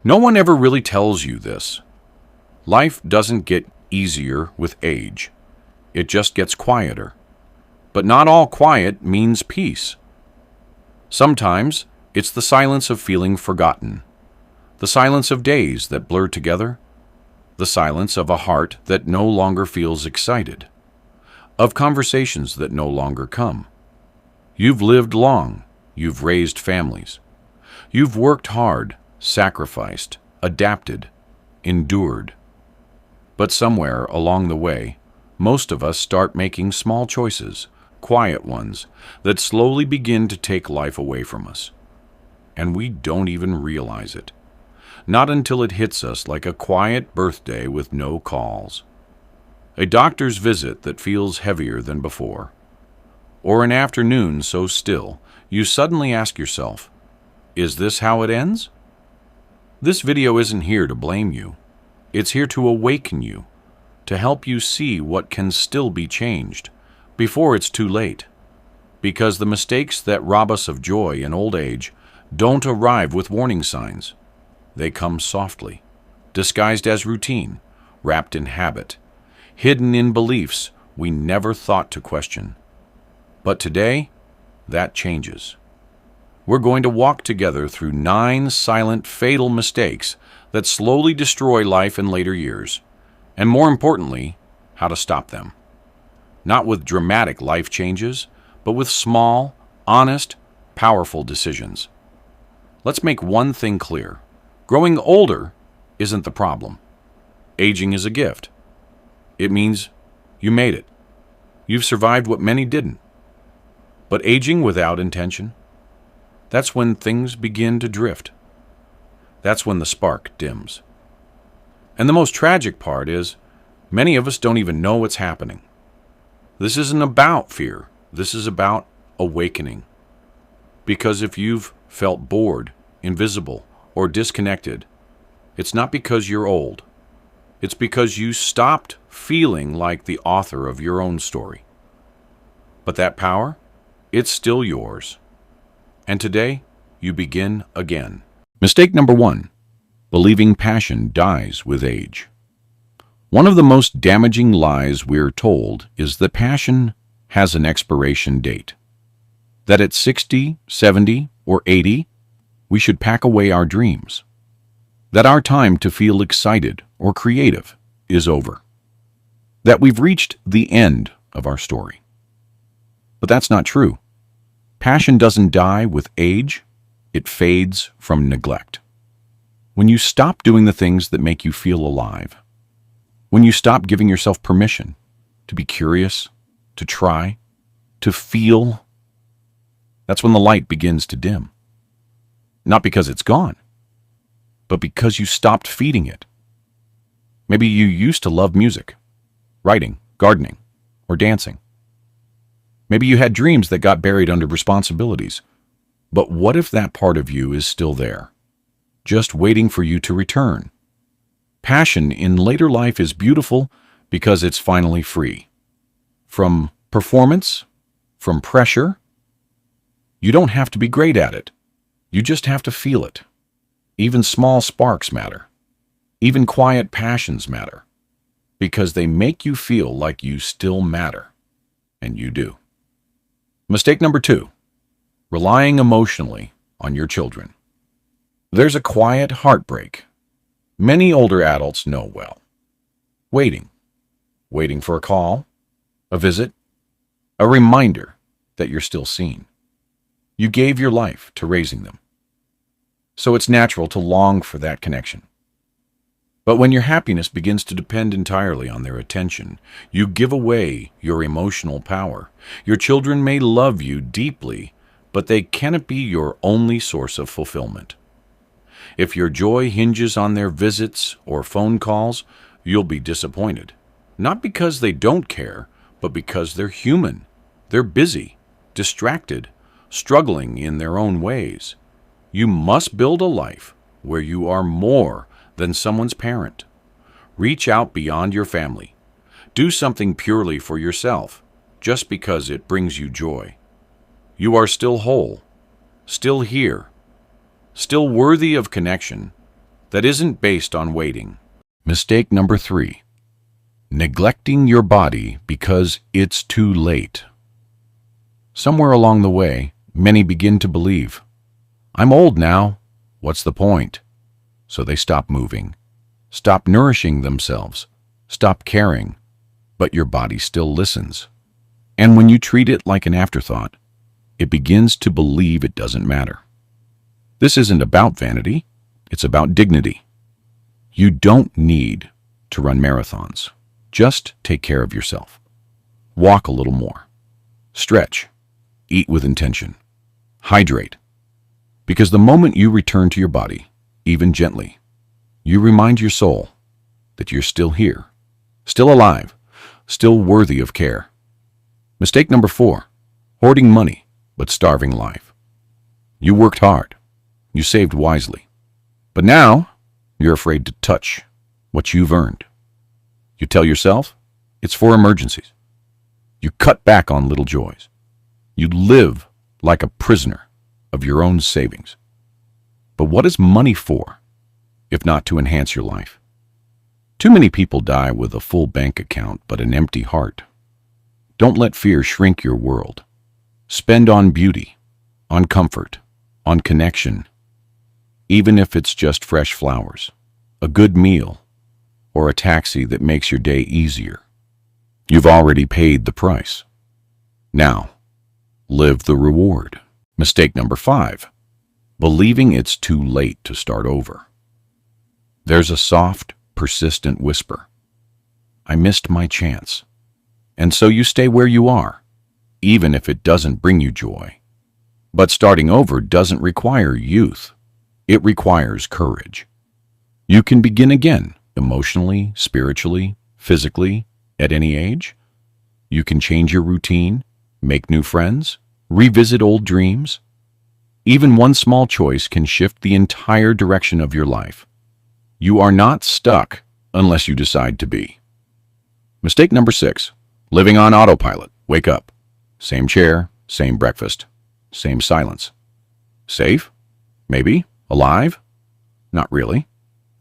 No one ever really tells you this. Life doesn't get easier with age. It just gets quieter. But not all quiet means peace. Sometimes it's the silence of feeling forgotten, the silence of days that blur together, the silence of a heart that no longer feels excited, of conversations that no longer come. You've lived long, you've raised families. You've worked hard, sacrificed, adapted, endured. But somewhere along the way, most of us start making small choices, quiet ones, that slowly begin to take life away from us. And we don't even realize it. Not until it hits us like a quiet birthday with no calls. A doctor's visit that feels heavier than before. Or an afternoon so still, you suddenly ask yourself, is this how it ends? This video isn't here to blame you. It's here to awaken you, to help you see what can still be changed before it's too late. Because the mistakes that rob us of joy in old age don't arrive with warning signs. They come softly, disguised as routine, wrapped in habit, hidden in beliefs we never thought to question. But today, that changes. We're going to walk together through 9 silent, fatal mistakes that slowly destroy life in later years, and more importantly, how to stop them. Not with dramatic life changes, but with small, honest, powerful decisions. Let's make one thing clear. Growing older isn't the problem. Aging is a gift. It means you made it. You've survived what many didn't. But aging without intention, that's when things begin to drift. That's when the spark dims. And the most tragic part is, many of us don't even know what's happening. This isn't about fear. This is about awakening. Because if you've felt bored, invisible, or disconnected, it's not because you're old. It's because you stopped feeling like the author of your own story. But that power, it's still yours. And today, you begin again. Mistake number 1, believing passion dies with age. One of the most damaging lies we're told is that passion has an expiration date. That at 60, 70, or 80, we should pack away our dreams. That our time to feel excited or creative is over. That we've reached the end of our story. But that's not true. Passion doesn't die with age, it fades from neglect. When you stop doing the things that make you feel alive, when you stop giving yourself permission to be curious, to try, to feel, that's when the light begins to dim. Not because it's gone, but because you stopped feeding it. Maybe you used to love music, writing, gardening, or dancing. Maybe you had dreams that got buried under responsibilities. But what if that part of you is still there, just waiting for you to return? Passion in later life is beautiful because it's finally free. From performance, from pressure. You don't have to be great at it. You just have to feel it. Even small sparks matter. Even quiet passions matter. Because they make you feel like you still matter. And you do. Mistake number 2, relying emotionally on your children. There's a quiet heartbreak many older adults know well. Waiting for a call, a visit, a reminder that you're still seen. You gave your life to raising them. So it's natural to long for that connection. But when your happiness begins to depend entirely on their attention, you give away your emotional power. Your children may love you deeply, but they cannot be your only source of fulfillment. If your joy hinges on their visits or phone calls, you'll be disappointed. Not because they don't care, but because they're human. They're busy, distracted, struggling in their own ways. You must build a life where you are more than someone's parent. Reach out beyond your family. Do something purely for yourself, just because it brings you joy. You are still whole, still here, still worthy of connection, that isn't based on waiting. Mistake number 3. Neglecting your body because it's too late. Somewhere along the way, many begin to believe, I'm old now, what's the point? So they stop moving, stop nourishing themselves, stop caring, but your body still listens. And when you treat it like an afterthought, it begins to believe it doesn't matter. This isn't about vanity, it's about dignity. You don't need to run marathons. Just take care of yourself. Walk a little more. Stretch. Eat with intention. Hydrate. Because the moment you return to your body, even gently, you remind your soul that you're still here, still alive, still worthy of care. Mistake number 4. Hoarding money, but starving life. You worked hard. You saved wisely. But now, you're afraid to touch what you've earned. You tell yourself it's for emergencies. You cut back on little joys. You live like a prisoner of your own savings. But what is money for, if not to enhance your life? Too many people die with a full bank account but an empty heart. Don't let fear shrink your world. Spend on beauty, on comfort, on connection, even if it's just fresh flowers, a good meal, or a taxi that makes your day easier. You've already paid the price. Now, live the reward. Mistake number 5. Believing it's too late to start over. There's a soft, persistent whisper. I missed my chance. And so you stay where you are, even if it doesn't bring you joy. But starting over doesn't require youth. It requires courage. You can begin again, emotionally, spiritually, physically, at any age. You can change your routine, make new friends, revisit old dreams. Even one small choice can shift the entire direction of your life. You are not stuck unless you decide to be. Mistake number 6. Living on autopilot. Wake up. Same chair, same breakfast, same silence. Safe? Maybe. Alive? Not really.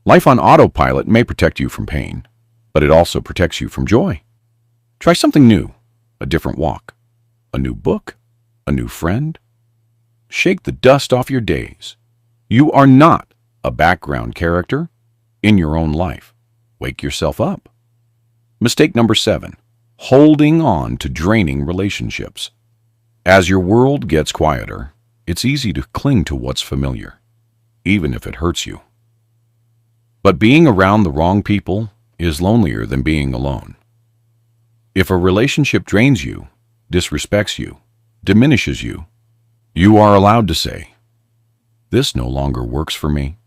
Life on autopilot may protect you from pain, but it also protects you from joy. Try something new, a different walk, a new book, a new friend. Shake the dust off your days. You are not a background character in your own life. Wake yourself up. Mistake number 7. Holding on to draining relationships. As your world gets quieter, it's easy to cling to what's familiar, even if it hurts you. But being around the wrong people is lonelier than being alone. If a relationship drains you, disrespects you, diminishes you, you are allowed to say, "This no longer works for me."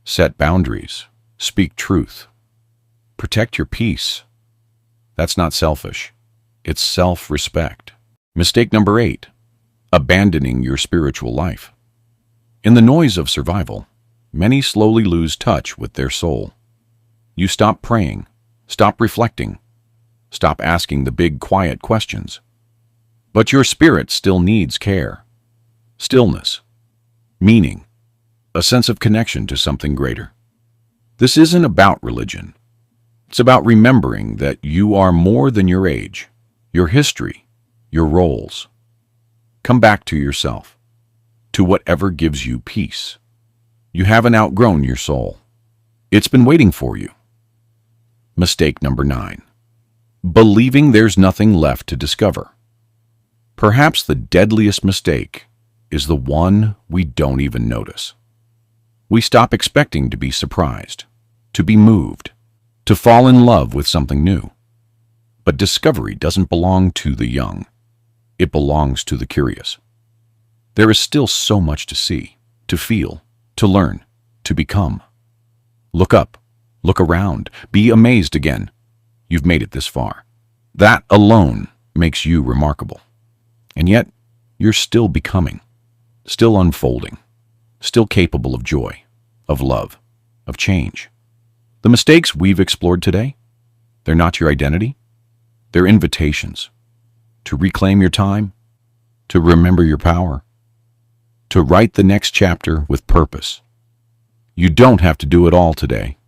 Set boundaries. Speak truth. Protect your peace. That's not selfish. It's self-respect. Mistake number 8. Abandoning your spiritual life. In the noise of survival, many slowly lose touch with their soul. You stop praying, stop reflecting, stop asking the big quiet questions. But your spirit still needs care, stillness, meaning, a sense of connection to something greater. This isn't about religion. It's about remembering that you are more than your age, your history, your roles. Come back to yourself, to whatever gives you peace. You haven't outgrown your soul. It's been waiting for you. Mistake number 9. Believing there's nothing left to discover. Perhaps the deadliest mistake is the one we don't even notice. We stop expecting to be surprised, to be moved, to fall in love with something new. But discovery doesn't belong to the young. It belongs to the curious. There is still so much to see, to feel, to learn, to become. Look up, look around, be amazed again. You've made it this far. That alone makes you remarkable. And yet, you're still becoming, still unfolding, still capable of joy, of love, of change. The mistakes we've explored today, they're not your identity. They're invitations to reclaim your time, to remember your power, to write the next chapter with purpose. You don't have to do it all today.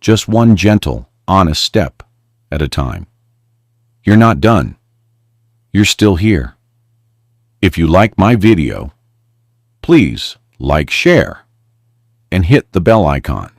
Just one gentle, honest step at a time. You're not done. You're still here. If you like my video, please like, share, and hit the bell icon.